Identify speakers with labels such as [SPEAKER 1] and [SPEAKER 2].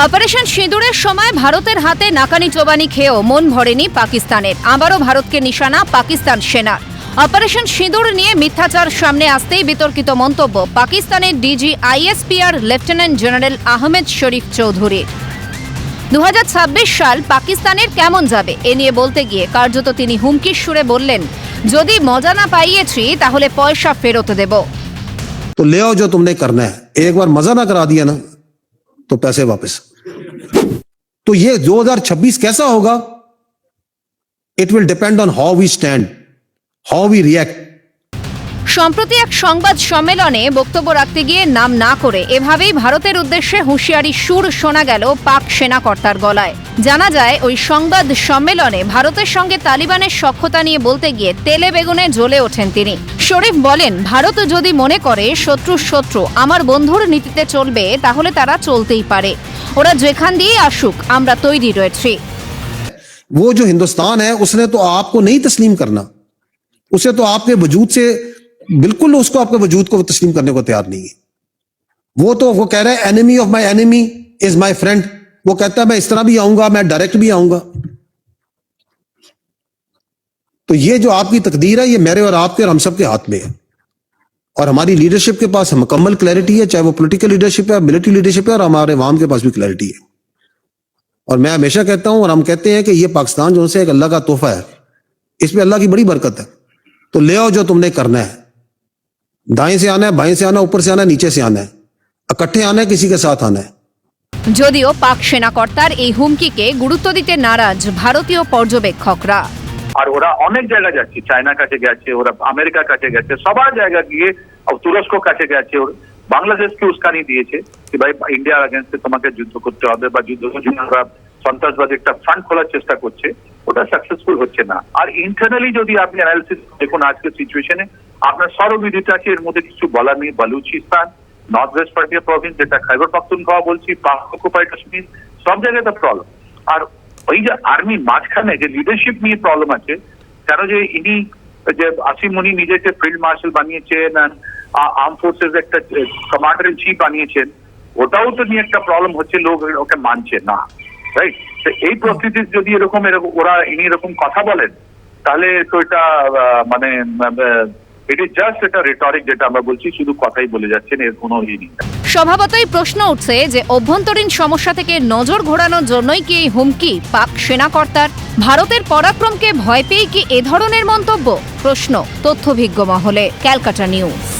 [SPEAKER 1] Operation সিঁদুরের সময় ভারতের হাতে নাকানি চোবানি খেয়েও মন ভরেনি পাকিস্তানের। আবারও ভারতকে নিশানা পাকিস্তান সেনার। অপারেশন সিঁদুর নিয়ে মিথ্যাচার সামনে আসতেই বিতর্কিত মন্তব্য পাকিস্তানের DG ISPR lieutenant general Ahmed Sharif চৌধুরীর। 2026 সাল পাকিস্তানের কেমন যাবে এ নিয়ে বলতে গিয়ে কার্যত তিনি হুমকির সুরে বললেন, যদি মজা না পাইয়েছি তাহলে পয়সা ফেরত দেব।
[SPEAKER 2] तो ले आओ जो तुमने करना है, एक बार मजा ना करा दिया ना तो पैसे वापस। तो ये 2026 कैसा होगा? It will depend on how we stand, how we react.
[SPEAKER 1] সম্প্রতি এক সংবাদ সম্মেলনে বক্তব্য রাখতে গিয়ে নাম না করে এভাবেই ভারতের উদ্দেশ্যে হুঁশিয়ারি সুর শোনা গেল পাক সেনাকর্তার গলায়। জানা যায় ওই সংবাদ সম্মেলনে ভারতের সঙ্গে তালিবানের সখ্যতা নিয়ে বলতে গিয়ে তেলে বেগুনে জ্বলে ওঠেন তিনি। শরীফ বলেন, ভারত যদি মনে করে শত্রু আমার বন্ধুর নীতিতে চলবে তাহলে তারা চলতেই পারে, ওরা যেখান দিয়ে আসুক আমরা তৈরি রয়েছি।
[SPEAKER 2] वो जो हिंदुस्तान है उसने तो आपको नहीं तस्लीम करना, उसे तो आपके वजूद से बिल्कुल उसको आपके वजूद को तस्लीम करने को तैयार नहीं है। वो कह रहा है enemy of my enemy is my friend. वो कहता है मैं इस तरह भी आऊंगा, मैं डायरेक्ट भी आऊंगा। तो ये जो आपकी तकदीर है ये मेरे और आपके और हम सब के हाथ में है, और हमारी लीडरशिप के पास मुकम्मल क्लैरिटी है, चाहे वो पॉलिटिकल लीडरशिप है, मिलिट्री लीडरशिप है, और हमारे अवाम के पास भी क्लैरिटी है। और मैं हमेशा कहता हूं और हम कहते हैं कि ये पाकिस्तान जो है एक अल्लाह का तोहफा है, इसमें अल्लाह की बड़ी बरकत है। तो ले आओ जो तुमने करना है, दाएं से आना है, बाएं से आना है, ऊपर से आना है, नीचे से आना है, इकट्ठे आना है, किसी के साथ आना है।
[SPEAKER 1] যদিও পাক সেনাকর্তার এই হুমকিকে গুরুত্ব দিতে নারাজ ভারতীয় পর্যবেক্ষকরা।
[SPEAKER 3] আর ওরা অনেক জায়গা যাচ্ছে, চায়না কাছে গেছে, ওরা আমেরিকা কাছে গেছে, সবার জায়গা গিয়ে তুরস্ক কাছে গেছে, বাংলাদেশকে উস্কানি দিয়েছে যে ভাই ইন্ডিয়ার এগেন্স্টে তোমাকে যুদ্ধ করতে হবে, বা যুদ্ধের জন্য ওরা সন্ত্রাসবাদী একটা ফান্ড খোলার চেষ্টা করছে, ওটা সাকসেসফুল হচ্ছে না। আর ইন্টারনালি যদি আপনি অ্যানালিসিস দেখুন আজকের সিচুয়েশনে, আপনার সর্ববিদিত আছে, এর মধ্যে কিছু বলার নেই। বালুচিস্তান, নর্থ ওয়েস্ট পার্টিয়া প্রভিন্স, যেটা খাইবার পাখতুনখোয়া বলছি, পাক অকুপাইড কাশ্মীর, সব জায়গায় তো প্রবলেম। আর ওই যে আর্মি মাঝখানে যে লিডারশিপ নিয়ে প্রবলেম আছে, কেন যে ইনি যে আসিম মুনি নিজেকে ফিল্ড মার্শাল বানিয়েছেন, আর্ম ফোর্সেস একটা কমান্ডার ইন চিফ বানিয়েছেন, ওটাও তো নিয়ে একটা প্রবলেম হচ্ছে, লোক ওকে মানছে না, রাইট? তো এই পরিস্থিতির যদি এরকম ইনি এরকম কথা বলেন, তাহলে তো এটা মানে ইট ইজ জাস্ট এটা রিটরিক, যেটা আমরা বলছি, শুধু কথাই বলে যাচ্ছেন, এর কোনো ইয়ে নেই।
[SPEAKER 1] স্বভাবতই প্রশ্ন উঠছে যে অভ্যন্তরীণ সমস্যা থেকে নজর ঘোরানোর জন্যই কি এই হুমকি পাক সেনাকর্তার? ভারতের পরাক্রমকে ভয় পেয়ে কি এ ধরনের মন্তব্য? প্রশ্ন তথ্যভিজ্ঞ মহলে। ক্যালকাটা নিউজ।